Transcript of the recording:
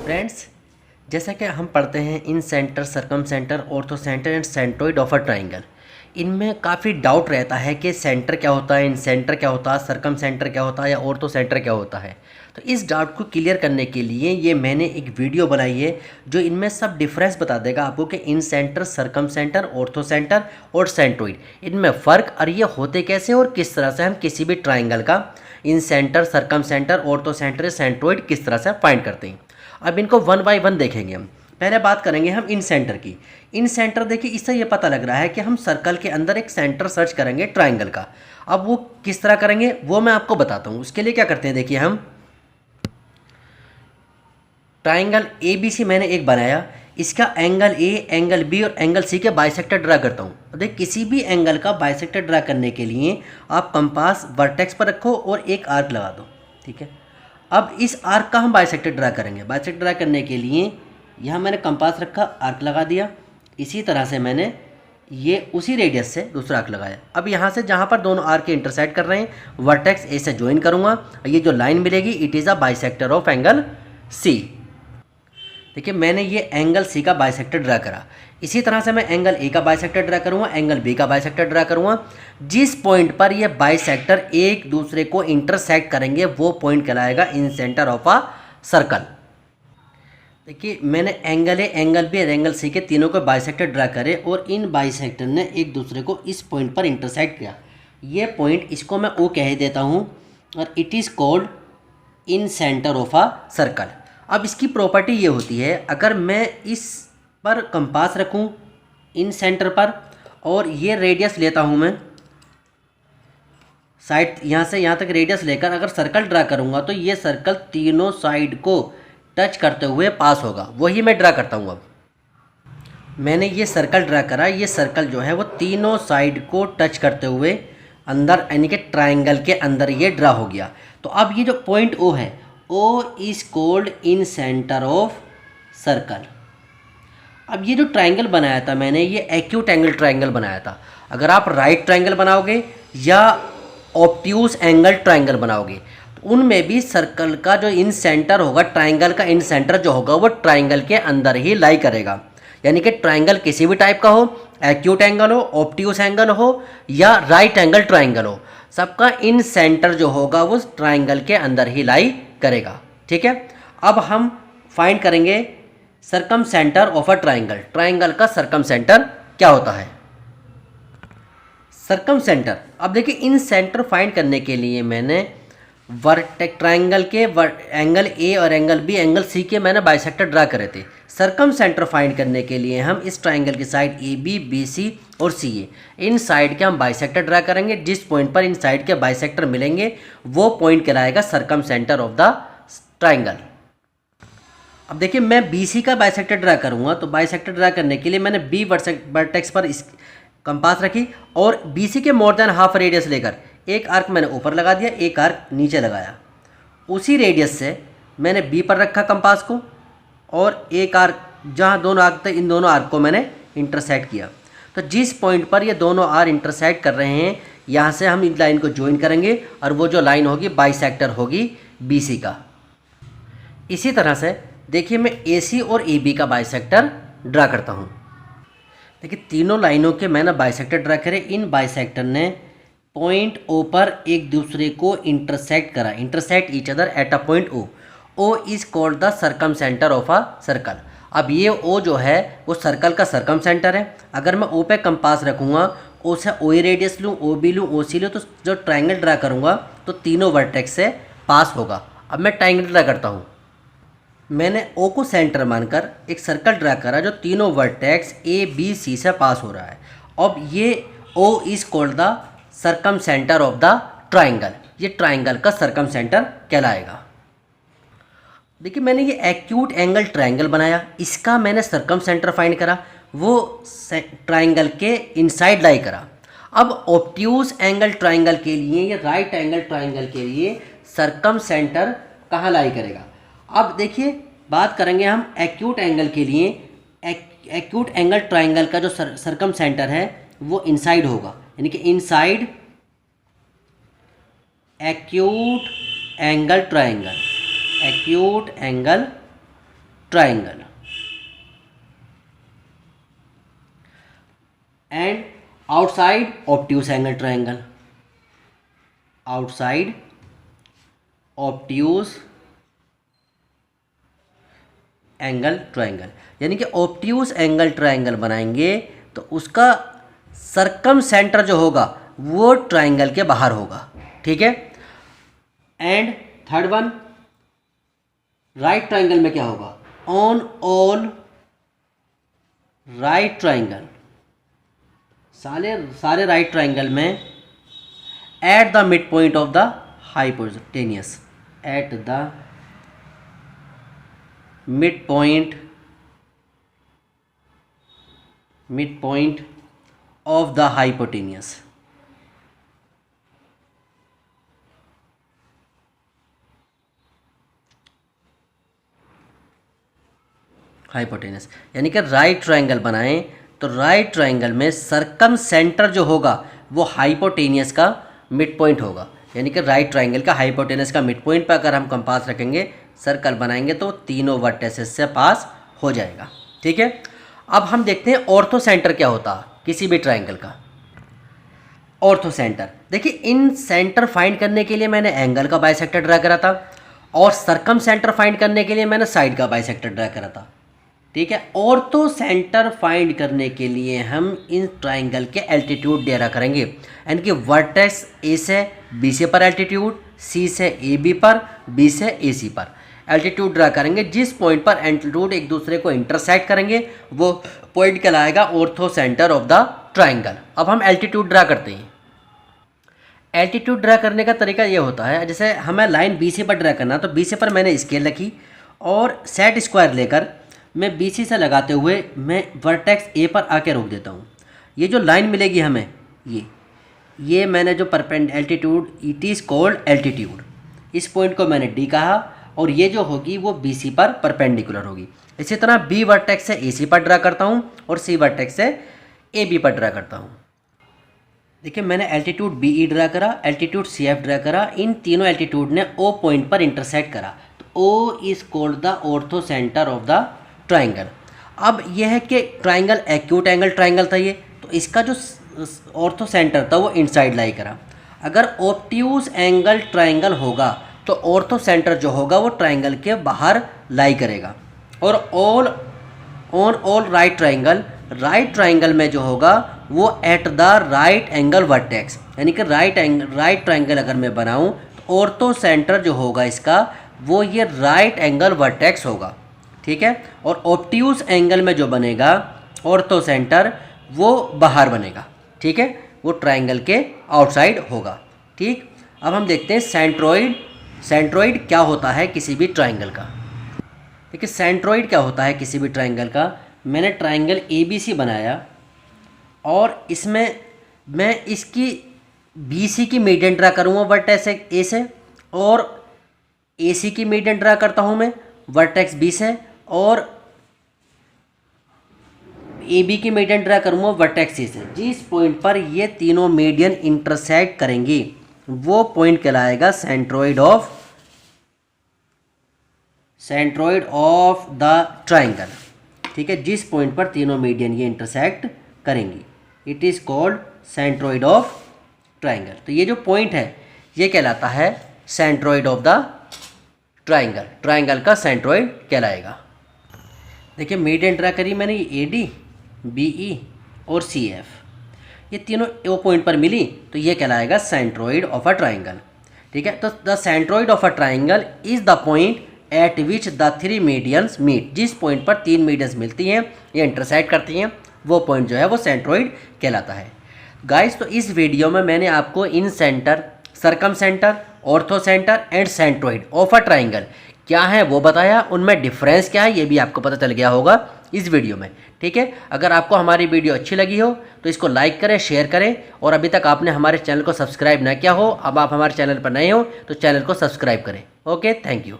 Friends, जैसा कि हम पढ़ते हैं incentre, circumcentre, orthocentre and centroid of a triangle. इनमें काफ़ी डाउट रहता है कि सेंटर क्या होता है, इन सेंटर क्या होता है, सर्कम सेंटर क्या होता है या ऑर्थो सेंटर क्या होता है। तो इस डाउट को क्लियर करने के लिए ये मैंने एक वीडियो बनाई है जो इनमें सब डिफरेंस बता देगा आपको कि incentre, circumcentre, orthocentre और सेंट्रोइड इनमें फ़र्क और ये होते कैसे और किस तरह से हम किसी भी ट्राइंगल का incentre, circumcentre, orthocentre, centroid किस तरह से फाइंड करते हैं। अब इनको वन बाय वन देखेंगे हम। पहले बात करेंगे हम इन सेंटर की। इन सेंटर देखिए, इससे ये पता लग रहा है कि हम सर्कल के अंदर एक सेंटर सर्च करेंगे ट्राइंगल का। अब वो किस तरह करेंगे वो मैं आपको बताता हूँ। उसके लिए क्या करते हैं, देखिए हम ट्राइंगल ए बी सी मैंने एक बनाया, इसका एंगल ए, एंगल बी और एंगल सी के बाइसेक्टर ड्रा करता हूँ। देख, किसी भी एंगल का बाइसेक्टर ड्रा करने के लिए आप कंपास वर्टेक्स पर रखो और एक आर्क लगा दो, ठीक है। अब इस आर्क का हम बाइसेक्टर ड्रा करेंगे। बाइसेक्टर ड्रा करने के लिए यहाँ मैंने कंपास रखा, आर्क लगा दिया। इसी तरह से मैंने ये उसी रेडियस से दूसरा आर्क लगाया। अब यहाँ से जहाँ पर दोनों आर्क के इंटरसेक्ट कर रहे हैं वर्टेक्स ए से ज्वाइन करूँगा। ये जो लाइन मिलेगी it is a bisector of angle C. देखिए, मैंने ये एंगल सी का बाइसेक्टर ड्रा करा। इसी तरह से मैं एंगल ए का बाइसेक्टर ड्रा करूँगा, एंगल बी का बाइसेक्टर ड्रा करूँगा। जिस पॉइंट पर ये बाइसेक्टर एक दूसरे को इंटरसेक्ट करेंगे वो पॉइंट कहलाएगा इन सेंटर ऑफ अ सर्कल। देखिए, मैंने एंगल ए, एंगल बी और एंगल सी के तीनों को बाइसेक्टर ड्रा करे और इन बाइसेक्टर ने एक दूसरे को इस पॉइंट पर इंटरसेक्ट किया। ये पॉइंट, इसको मैं ओ कह देता हूँ और it is called in centre of a circle. अब इसकी प्रॉपर्टी ये होती है, अगर मैं इस पर कंपास रखूं इन सेंटर पर और ये रेडियस लेता हूं मैं साइड, यहाँ से यहाँ तक रेडियस लेकर अगर सर्कल ड्रा करूंगा तो ये सर्कल तीनों साइड को टच करते हुए पास होगा। वही मैं ड्रा करता हूँ। अब मैंने ये सर्कल ड्रा करा, ये सर्कल जो है वो तीनों साइड को टच करते हुए अंदर यानी कि ट्राइंगल के अंदर ये ड्रा हो गया। तो अब ये जो पॉइंट ओ है, O is cold in centre of circle. अब ये जो ट्राइंगल बनाया था मैंने, ये एक्यूट एंगल ट्राइंगल बनाया था। अगर आप राइट ट्राइंगल बनाओगे या ऑब्ट्यूज एंगल ट्राइंगल बनाओगे तो उनमें भी सर्कल का जो इन सेंटर होगा, ट्राइंगल का इन सेंटर जो होगा वो ट्राइंगल के अंदर ही लाई करेगा। यानी कि ट्राइंगल किसी भी टाइप का हो, एक्यूट एंगल हो, ऑब्ट्यूज एंगल हो या राइट एंगल ट्राइंगल हो, सबका इन सेंटर जो होगा वो ट्राइंगल के अंदर ही लाई करेगा, ठीक है। अब हम फाइंड करेंगे circum centre of a triangle. Triangle का सर्कम सेंटर क्या होता है। सर्कम सेंटर, अब देखिए इन सेंटर फाइंड करने के लिए मैंने ट्राइंगल के एंगल ए और एंगल बी, एंगल सी के मैंने बाइसेक्टर ड्रा करे थे। सर्कम सेंटर फाइंड करने के लिए हम इस ट्राइंगल की side A B, B C और सी ए, इन साइड के हम बाइसेक्टर ड्रा करेंगे। जिस पॉइंट पर इन साइड के बाइसेक्टर मिलेंगे वो पॉइंट कहलाएगा circum centre of the triangle. अब देखिए, मैं बी सी का बाइसेक्टर ड्रा करूंगा तो बाइसेक्टर ड्रा करने के लिए मैंने बी वर्टेक्स पर इस कंपास रखी और बी सी के मोर देन हाफ रेडियस लेकर एक आर्क मैंने ऊपर लगा दिया, एक आर्क नीचे लगाया। उसी रेडियस से मैंने बी पर रखा कंपास को और एक आर्क, जहाँ दोनों आर्क थे इन दोनों आर्क को मैंने इंटरसेक्ट किया। तो जिस पॉइंट पर ये दोनों आर्क इंटरसेक्ट कर रहे हैं यहाँ से हम इन लाइन को ज्वाइन करेंगे और वो जो लाइन होगी बाइसेक्टर होगी बी सी का। इसी तरह से देखिए, मैं ए सी और ए बी का बाइसेक्टर ड्रा करता हूँ। देखिए, तीनों लाइनों के मैंने बाइसेक्टर ड्रा करे। इन बाइसेक्टर ने पॉइंट ओ पर एक दूसरे को इंटरसेक्ट करा, intersect each other at a point O. O is called the circumcentre of a circle. अब ये ओ जो है वो सर्कल का सर्कम सेंटर है। अगर मैं ओ पे कंपास रखूँगा, ओ से ओ ए रेडियस लूँ, ओ बी लूँ, ओ सी लूँ, तो जो ट्राइंगल ड्रा करूँगा तो तीनों वर्टेक्स से पास होगा। अब मैं ट्राइंगल ड्रा करता हूँ। मैंने ओ को सेंटर मानकर एक सर्कल ड्रा करा जो तीनों वर्टेक्स ए बी सी से पास हो रहा है। अब ये O is called the circumcentre of the triangle. ये ट्राइंगल का सर्कम सेंटर कहलाएगा। देखिए, मैंने ये एक्यूट एंगल ट्राइंगल बनाया, इसका मैंने सर्कम सेंटर फाइंड करा, वो ट्राइंगल के इनसाइड लाई करा। अब ऑब्ट्यूज एंगल ट्राइंगल के लिए या राइट एंगल ट्राइंगल के लिए सर्कम सेंटर कहाँ लाई करेगा। अब देखिए, बात करेंगे हम एक्यूट एंगल के लिए। एक्यूट एंगल ट्राइंगल का जो सर्कम सेंटर है वो इनसाइड होगा, यानी कि inside acute angle triangle, acute angle triangle and outside obtuse angle triangle, outside obtuse angle triangle. यानी कि ऑब्ट्यूज एंगल ट्राइंगल बनाएंगे तो उसका सरकम सेंटर जो होगा वो ट्राइंगल के बाहर होगा, ठीक है। And third one, right triangle में क्या होगा, ऑन ऑल राइट ट्राइंगल, सारे राइट ट्राइंगल में at the mid point of the hypotenuse, at the mid point of the hypotenuse, hypotenuse. यानी कि राइट ट्रायंगल बनाएं तो राइट ट्रायंगल में सरकम सेंटर जो होगा वो हाइपोटेनियस का मिड पॉइंट होगा। यानी कि राइट ट्रायंगल का हाइपोटेनस का मिड पॉइंट पर अगर हम कंपास रखेंगे, सर्कल बनाएंगे तो तीनों वर्टेसेस से पास हो जाएगा, ठीक है। अब हम देखते हैं ऑर्थो सेंटर क्या होता है किसी भी ट्रायंगल का। ऑर्थो सेंटर, देखिए इन सेंटर फाइंड करने के लिए मैंने एंगल का बाइसेक्टर ड्रा करा था और सरकम सेंटर फाइंड करने के लिए मैंने साइड का बाइसेक्टर ड्रा करा था, ठीक है। ऑर्थो सेंटर फाइंड करने के लिए हम इन ट्राइंगल के एल्टीट्यूड ड्रा करेंगे, यानी कि वर्टेक्स ए से बी से पर एल्टीट्यूड, सी से ए बी पर, बी से ए सी पर एल्टीट्यूड ड्रा करेंगे। जिस पॉइंट पर एल्टीट्यूड एक दूसरे को इंटरसेक्ट करेंगे वो पॉइंट कहलाएगा ortho centre of the triangle. अब हम एल्टीट्यूड ड्रा करते हैं। एल्टीट्यूड ड्रा करने का तरीका ये होता है, जैसे हमें लाइन बी सी पर ड्रा करना, तो बी सी पर मैंने स्केल रखी और सेट स्क्वायर लेकर मैं बी सी से लगाते हुए मैं वर्टेक्स ए पर आके रोक देता हूँ। ये जो लाइन मिलेगी हमें, ये मैंने जो altitude, it is called altitude. इस पॉइंट को मैंने डी कहा और ये जो होगी वो बी सी पर परपेंडिकुलर होगी। इसी तरह बी वर्टेक्स से ए सी पर ड्रा करता हूँ और सी वर्टेक्स से ए बी पर ड्रा करता हूँ। देखिए मैंने एल्टीट्यूड बी ई ड्रा करा, एल्टीट्यूड सी एफ ड्रा करा, इन तीनों एल्टीट्यूड ने ओ पॉइंट पर इंटरसेक्ट करा, तो O is called the orthocentre of the triangle. अब यह है कि ट्राइंगल एक्यूट एंगल ट्राइंगल था ये, तो इसका जो ऑर्थो सेंटर था वो इनसाइड लाई करा। अगर ऑब्ट्यूज एंगल ट्राइंगल होगा तो ऑर्थो सेंटर जो होगा वो ट्राइंगल के बाहर लाई करेगा। और ऑल राइट ट्राइंगल में जो होगा वो at the right angle vertex, यानी कि राइट ट्राइंगल अगर मैं बनाऊं तो ऑर्थो सेंटर जो होगा इसका वो ये राइट एंगल वर्टेक्स होगा, ठीक है। और ऑब्ट्यूज एंगल में जो बनेगा ऑर्थो सेंटर वो बाहर बनेगा, ठीक है, वो ट्राइंगल के आउटसाइड होगा, ठीक। अब हम देखते हैं सेंट्रोइड क्या होता है किसी भी ट्राइंगल का। देखिए सेंट्रोइड क्या होता है किसी भी ट्राइंगल का। मैंने ट्राइंगल ए बी सी बनाया और इसमें मैं इसकी बी सी की मीडियन ड्रा करूँगा वर्टेक्स ए से, और ए सी की मीडियन ड्रा करता हूँ मैं वर्टेक्स बी से, और ए बी की मीडियन ड्रा करूँगा वर्टेक्स सी से। जिस पॉइंट पर ये तीनों मीडियन इंटरसेक्ट करेंगी वो पॉइंट कहलाएगा सेंट्रोइड ऑफ द ट्राइंगल, ठीक है। जिस पॉइंट पर तीनों मीडियन ये इंटरसेक्ट करेंगी it is called centroid of triangle. तो ये जो पॉइंट है ये कहलाता है सेंट्रोइड ऑफ द ट्राइंगल का सेंट्रोइड कहलाएगा। देखिए मीडियन ड्रा करी मैंने ए डी, बी ई और सी एफ, ये तीनों ओ पॉइंट पर मिली तो ये कहलाएगा सेंट्रोइड ऑफ अ ट्राइंगल, ठीक है। तो the centroid of a triangle is the point at which the three medians meet. जिस पॉइंट पर तीन मीडियंस मिलती हैं या इंटरसेक्ट करती हैं वो पॉइंट जो है वो सेंट्रोइड कहलाता है। गाइस तो इस वीडियो में मैंने आपको incentre, circumcentre, orthocentre and centroid of a triangle क्या है वो बताया, उनमें डिफरेंस क्या है ये भी आपको पता चल गया होगा इस वीडियो में, ठीक है। अगर आपको हमारी वीडियो अच्छी लगी हो तो इसको लाइक करें, शेयर करें, और अभी तक आपने हमारे चैनल को सब्सक्राइब ना किया हो, अब आप हमारे चैनल पर नए हो तो चैनल को सब्सक्राइब करें। Okay, thank you.